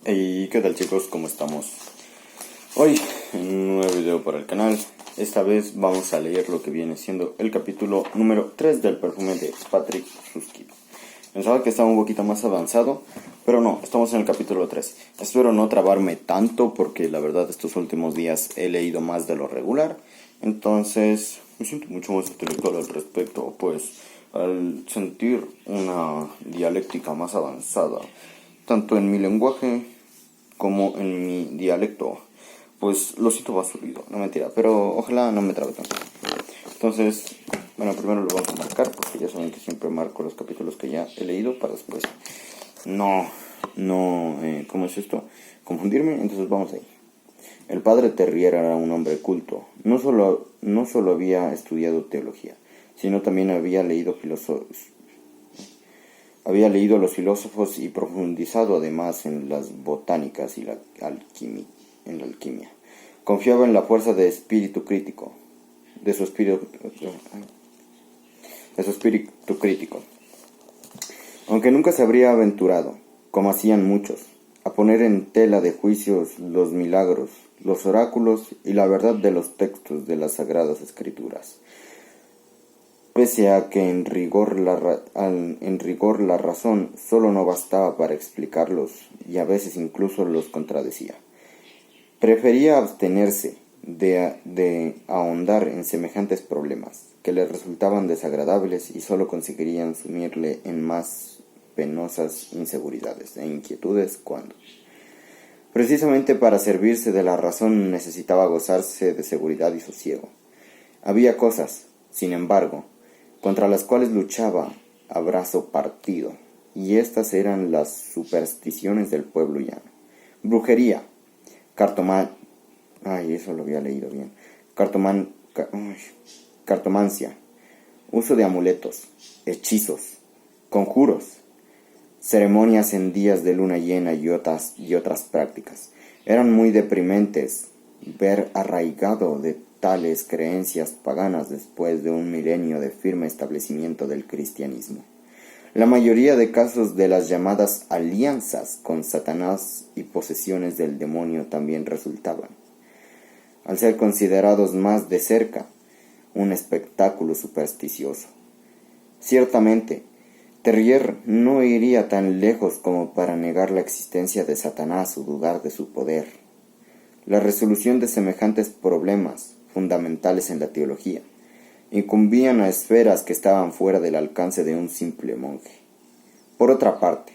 Hey, ¿qué tal chicos? ¿Cómo estamos? Hoy en un nuevo video para el canal. Esta vez vamos a leer lo que viene siendo el capítulo número 3 del perfume de Patrick Susskind. Pensaba que estaba un poquito más avanzado, pero no, estamos en el capítulo 3. Espero no trabarme tanto porque la verdad estos últimos días he leído más de lo regular. Entonces me siento mucho más intelectual al respecto, pues al sentir una dialéctica más avanzada, tanto en mi lenguaje como en mi dialecto, pues lo siento más fluido, no mentira, pero ojalá no me trabe tanto. Entonces, bueno, primero lo vamos a marcar, porque ya saben que siempre marco los capítulos que ya he leído para después ¿cómo es esto? Confundirme. Entonces vamos ahí. El padre Terrier era un hombre culto. No solo había estudiado teología, sino también había leído los filósofos y profundizado además en las botánicas y la alquimia. Confiaba en la fuerza de su espíritu crítico. Aunque nunca se habría aventurado, como hacían muchos, a poner en tela de juicios los milagros, los oráculos y la verdad de los textos de las Sagradas Escrituras. Pese a que en rigor la razón solo no bastaba para explicarlos y a veces incluso los contradecía. Prefería abstenerse de ahondar en semejantes problemas, que le resultaban desagradables y solo conseguirían sumirle en más penosas inseguridades e inquietudes cuando, precisamente para servirse de la razón, necesitaba gozarse de seguridad y sosiego. Había cosas, sin embargo, contra las cuales luchaba a brazo partido, y estas eran las supersticiones del pueblo llano. Brujería, cartomancia, uso de amuletos, hechizos, conjuros, ceremonias en días de luna llena y otras prácticas. Eran muy deprimentes ver arraigado de tales creencias paganas después de un milenio de firme establecimiento del cristianismo. La mayoría de casos de las llamadas alianzas con Satanás y posesiones del demonio también resultaban, al ser considerados más de cerca, un espectáculo supersticioso. Ciertamente, Terrier no iría tan lejos como para negar la existencia de Satanás o dudar de su poder. La resolución de semejantes problemas, fundamentales en la teología, incumbían a esferas que estaban fuera del alcance de un simple monje. Por otra parte,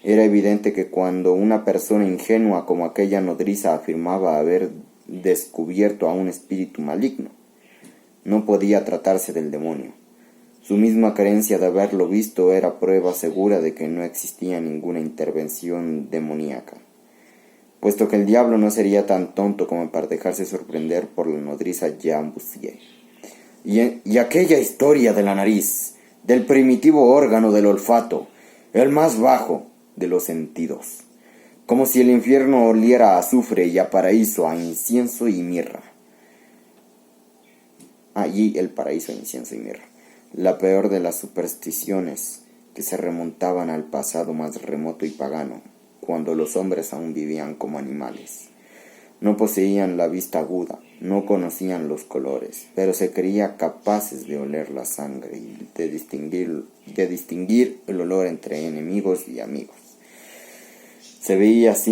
era evidente que cuando una persona ingenua como aquella nodriza afirmaba haber descubierto a un espíritu maligno, no podía tratarse del demonio. Su misma creencia de haberlo visto era prueba segura de que no existía ninguna intervención demoníaca, puesto que el diablo no sería tan tonto como para dejarse sorprender por la nodriza Jean Boussier. Y aquella historia de la nariz, del primitivo órgano del olfato, el más bajo de los sentidos, como si el infierno oliera a azufre y a paraíso, a incienso y mirra. Allí el paraíso, incienso y mirra. La peor de las supersticiones que se remontaban al pasado más remoto y pagano, cuando los hombres aún vivían como animales. No poseían la vista aguda, no conocían los colores, pero se creía capaces de oler la sangre y de distinguir el olor entre enemigos y amigos. Se veían a sí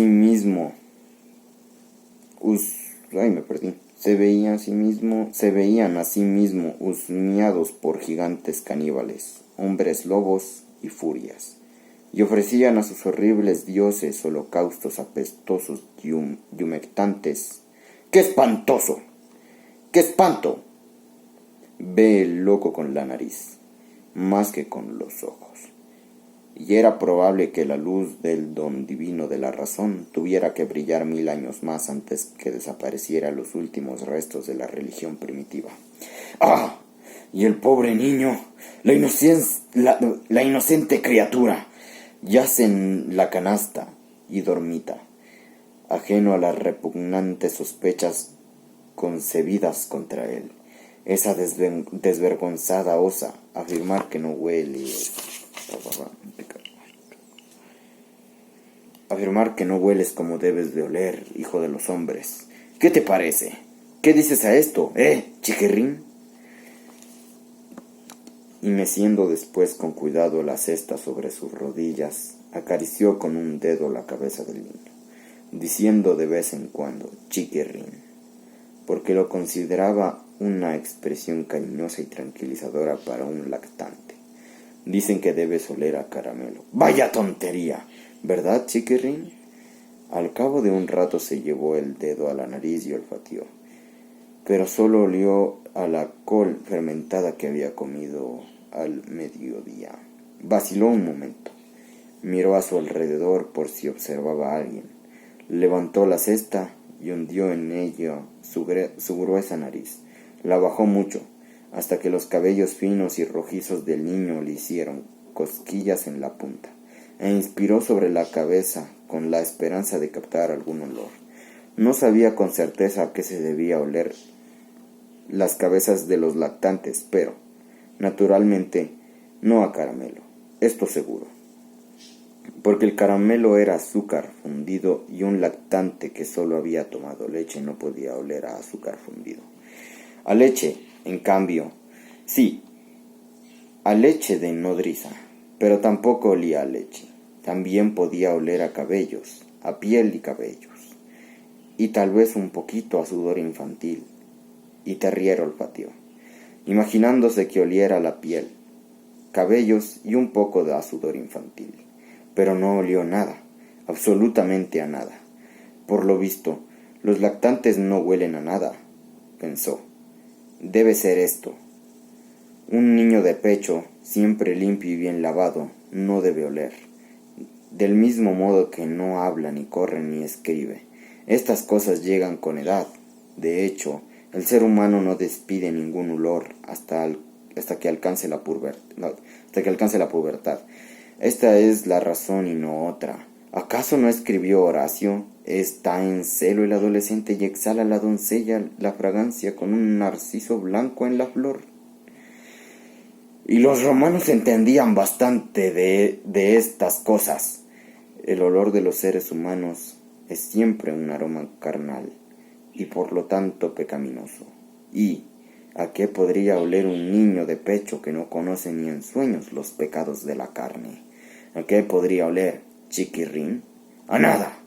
mismo husmeados por gigantes caníbales, hombres lobos y furias, y ofrecían a sus horribles dioses holocaustos apestosos y humectantes. ¡Qué espantoso! ¡Qué espanto! Ve el loco con la nariz, más que con los ojos. Y era probable que la luz del don divino de la razón tuviera que brillar 1000 años más antes que desaparecieran los últimos restos de la religión primitiva. ¡Ah! Y el pobre niño, la inocente criatura, yace en la canasta y dormita, ajeno a las repugnantes sospechas concebidas contra él. Esa desvergonzada osa afirmar que no huele. afirmar que no hueles como debes de oler, hijo de los hombres. ¿Qué te parece? ¿Qué dices a esto, chiquirrín? Y meciendo después con cuidado la cesta sobre sus rodillas, acarició con un dedo la cabeza del niño, diciendo de vez en cuando, chiquirrín, porque lo consideraba una expresión cariñosa y tranquilizadora para un lactante. Dicen que debes oler a caramelo. ¡Vaya tontería! ¿Verdad, chiquirrín? Al cabo de un rato se llevó el dedo a la nariz y olfateó, pero solo olió a la col fermentada que había comido al mediodía. Vaciló un momento, miró a su alrededor por si observaba a alguien, levantó la cesta y hundió en ella su gruesa nariz. La bajó mucho, hasta que los cabellos finos y rojizos del niño le hicieron cosquillas en la punta, e inspiró sobre la cabeza con la esperanza de captar algún olor. No sabía con certeza a qué se debía oler las cabezas de los lactantes, pero, naturalmente, no a caramelo, esto seguro, porque el caramelo era azúcar fundido y un lactante que solo había tomado leche no podía oler a azúcar fundido. A leche, en cambio, sí, a leche de nodriza, pero tampoco olía a leche. También podía oler a cabellos, a piel y cabellos, y tal vez un poquito a sudor infantil, y Terrier olfateó, imaginándose que oliera la piel, cabellos y un poco de sudor infantil, pero no olió nada, absolutamente a nada. Por lo visto, los lactantes no huelen a nada, pensó. Debe ser esto. Un niño de pecho, siempre limpio y bien lavado, no debe oler. Del mismo modo que no habla, ni corre, ni escribe. Estas cosas llegan con edad. De hecho, el ser humano no despide ningún olor hasta que alcance la pubertad. Esta es la razón y no otra. ¿Acaso no escribió Horacio? Está en celo el adolescente y exhala la doncella la fragancia con un narciso blanco en la flor. Y los romanos entendían bastante de estas cosas. El olor de los seres humanos es siempre un aroma carnal y por lo tanto pecaminoso. ¿Y a qué podría oler un niño de pecho que no conoce ni en sueños los pecados de la carne? ¿A qué podría oler, chiquirrín? ¡A nada!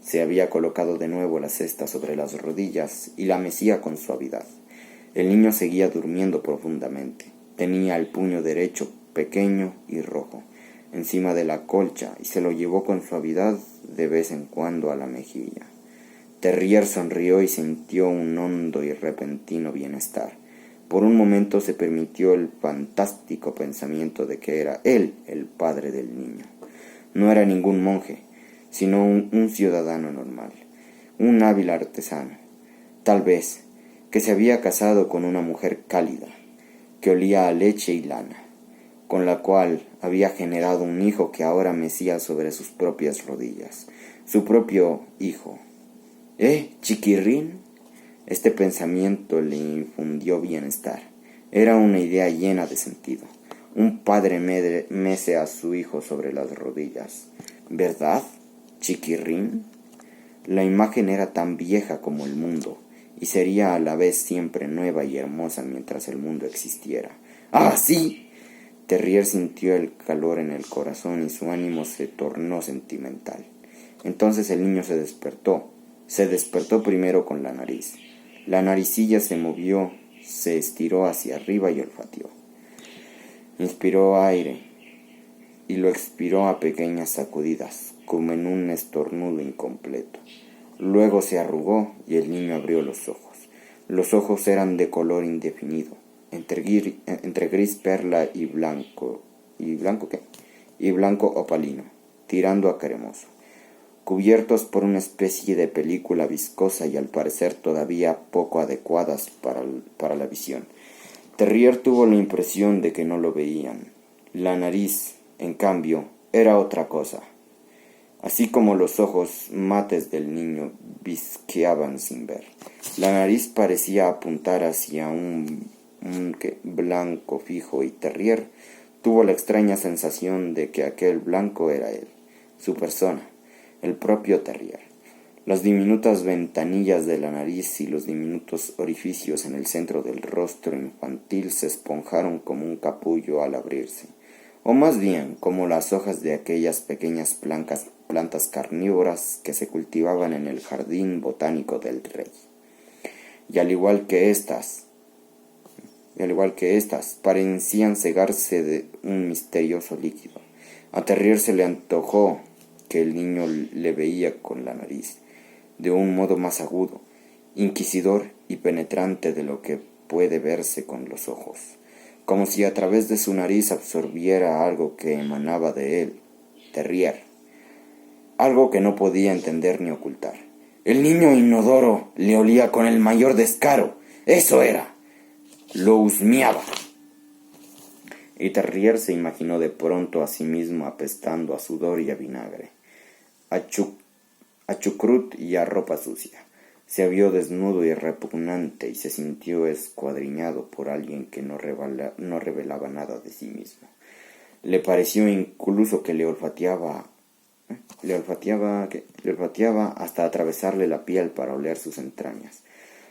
Se había colocado de nuevo la cesta sobre las rodillas y la mecía con suavidad. El niño seguía durmiendo profundamente. Tenía el puño derecho pequeño y rojo encima de la colcha y se lo llevó con suavidad de vez en cuando a la mejilla. Terrier sonrió y sintió un hondo y repentino bienestar. Por un momento se permitió el fantástico pensamiento de que era él el padre del niño. No era ningún monje, sino un ciudadano normal, un hábil artesano, tal vez, que se había casado con una mujer cálida, que olía a leche y lana, con la cual había generado un hijo que ahora mecía sobre sus propias rodillas, su propio hijo. ¿Chiquirrín? Este pensamiento le infundió bienestar. Era una idea llena de sentido. Un padre mece a su hijo sobre las rodillas. ¿Verdad, chiquirrín? La imagen era tan vieja como el mundo, y sería a la vez siempre nueva y hermosa mientras el mundo existiera. ¡Ah, sí! Terrier sintió el calor en el corazón y su ánimo se tornó sentimental. Entonces el niño se despertó. Se despertó primero con la nariz. La naricilla se movió, se estiró hacia arriba y olfateó. Inspiró aire y lo expiró a pequeñas sacudidas, como en un estornudo incompleto. Luego se arrugó y el niño abrió los ojos. Los ojos eran de color indefinido, entre gris perla y blanco. ¿Y blanco qué? Y blanco opalino, tirando a cremoso, cubiertos por una especie de película viscosa y al parecer todavía poco adecuadas para la visión. Terrier tuvo la impresión de que no lo veían. La nariz, en cambio, era otra cosa. Así como los ojos mates del niño visqueaban sin ver. La nariz parecía apuntar hacia un blanco fijo y Terrier tuvo la extraña sensación de que aquel blanco era él, su persona. el propio terrier. Las diminutas ventanillas de la nariz y los diminutos orificios en el centro del rostro infantil se esponjaron como un capullo al abrirse, o más bien como las hojas de aquellas pequeñas plantas carnívoras que se cultivaban en el jardín botánico del rey. Y al igual que estas, parecían cegarse de un misterioso líquido. A Terrier se le antojó que el niño le veía con la nariz, de un modo más agudo, inquisidor y penetrante de lo que puede verse con los ojos, como si a través de su nariz absorbiera algo que emanaba de él, Terrier, algo que no podía entender ni ocultar. El niño inodoro le olía con el mayor descaro, eso era, lo husmeaba. Y Terrier se imaginó de pronto a sí mismo apestando a sudor y a vinagre, a chucrut y a ropa sucia. Se vio desnudo y repugnante y se sintió escuadriñado por alguien que no revelaba nada de sí mismo. Le pareció incluso que le olfateaba hasta atravesarle la piel para oler sus entrañas.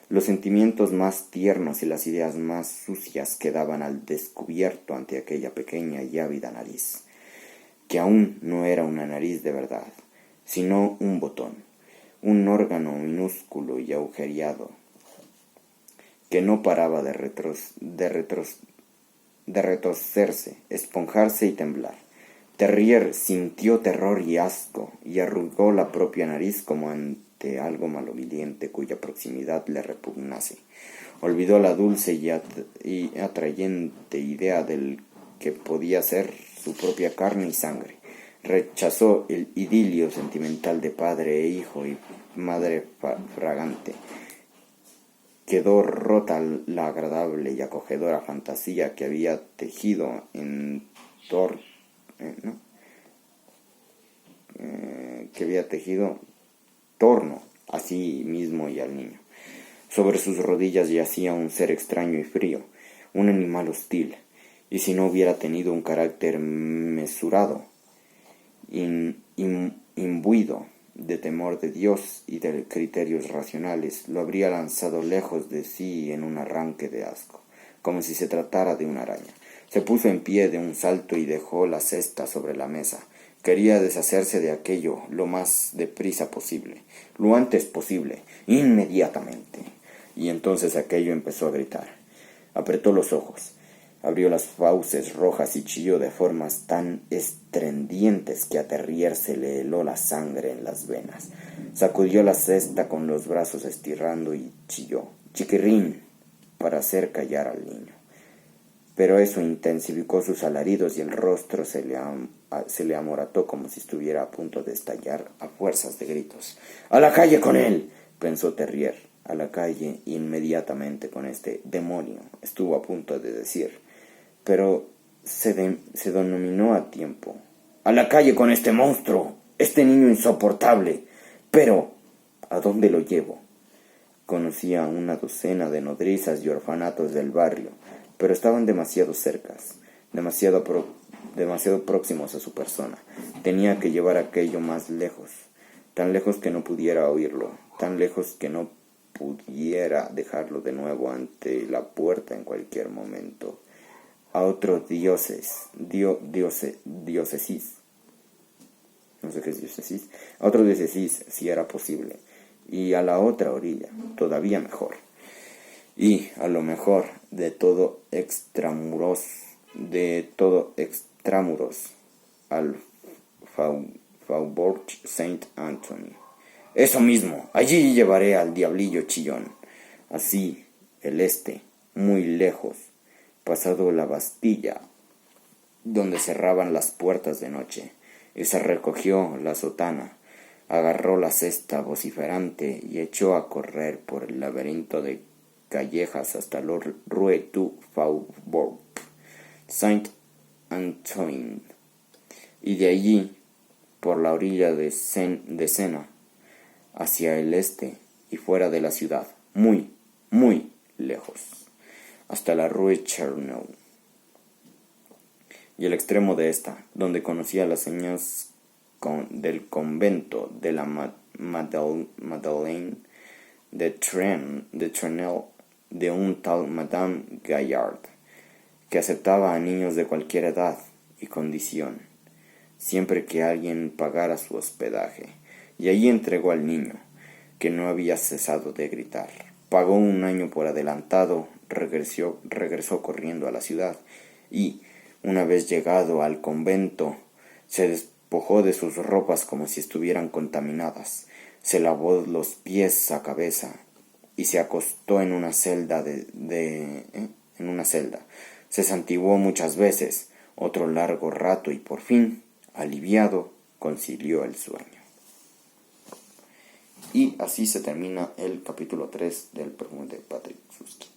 Los sentimientos más tiernos y las ideas más sucias quedaban al descubierto ante aquella pequeña y ávida nariz, que aún no era una nariz de verdad, sino un botón, un órgano minúsculo y agujereado, que no paraba de retorcerse, esponjarse y temblar. Terrier sintió terror y asco, y arrugó la propia nariz como ante algo maloliente cuya proximidad le repugnase. Olvidó la dulce y atrayente idea del que podía ser su propia carne y sangre. Rechazó el idilio sentimental de padre e hijo y madre fragante. Quedó rota la agradable y acogedora fantasía que había tejido en torno a sí mismo y al niño. Sobre sus rodillas yacía un ser extraño y frío, un animal hostil, y si no hubiera tenido un carácter mesurado, imbuido de temor de Dios y de criterios racionales, lo habría lanzado lejos de sí en un arranque de asco, como si se tratara de una araña. Se puso en pie de un salto y dejó la cesta sobre la mesa. Quería deshacerse de aquello lo más deprisa posible, lo antes posible, inmediatamente. Y entonces aquello empezó a gritar. Apretó los ojos, abrió las fauces rojas y chilló de formas tan estrendientes que a Terrier se le heló la sangre en las venas. Sacudió la cesta con los brazos estirando y chilló, chiquirrín, para hacer callar al niño. Pero eso intensificó sus alaridos y el rostro se le amorató como si estuviera a punto de estallar a fuerzas de gritos. ¡A la calle con él!, pensó Terrier. A la calle inmediatamente con este demonio, estuvo a punto de decir, pero se denominó a tiempo. ¡A la calle con este monstruo! ¡Este niño insoportable! Pero, ¿a dónde lo llevo? Conocía una docena de nodrizas y orfanatos del barrio, pero estaban demasiado cercas, demasiado próximos a su persona. Tenía que llevar aquello más lejos, tan lejos que no pudiera oírlo, tan lejos que no pudiera dejarlo de nuevo ante la puerta en cualquier momento. A otros diócesis, no sé qué es diócesis, a otro diócesis si era posible, y a la otra orilla, todavía mejor. Y a lo mejor de todo extramuros, al Faubourg Saint-Antoine. Eso mismo, allí llevaré al diablillo chillón. Así, el muy lejos, pasado la Bastilla, donde cerraban las puertas de noche, y se recogió la sotana, agarró la cesta vociferante y echó a correr por el laberinto de callejas hasta la Rue du Faubourg Saint-Antoine, y de allí, por la orilla de Sena, hacia el este y fuera de la ciudad, muy, muy lejos, hasta la Rue Chernow, y el extremo de esta, donde conocía las señas del convento de la Madeleine de Trenel de un tal Madame Gaillard, que aceptaba a niños de cualquier edad y condición, siempre que alguien pagara su hospedaje, y allí entregó al niño, que no había cesado de gritar. Pagó un año por adelantado, regresó corriendo a la ciudad, y, una vez llegado al convento, se despojó de sus ropas como si estuvieran contaminadas, se lavó los pies a cabeza y se acostó en una celda en una celda. Se santiguó muchas veces, otro largo rato, y por fin, aliviado, concilió el sueño. Y así se termina el capítulo 3 del perfume de Patrick Susskind.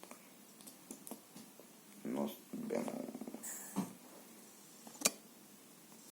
Nos vemos.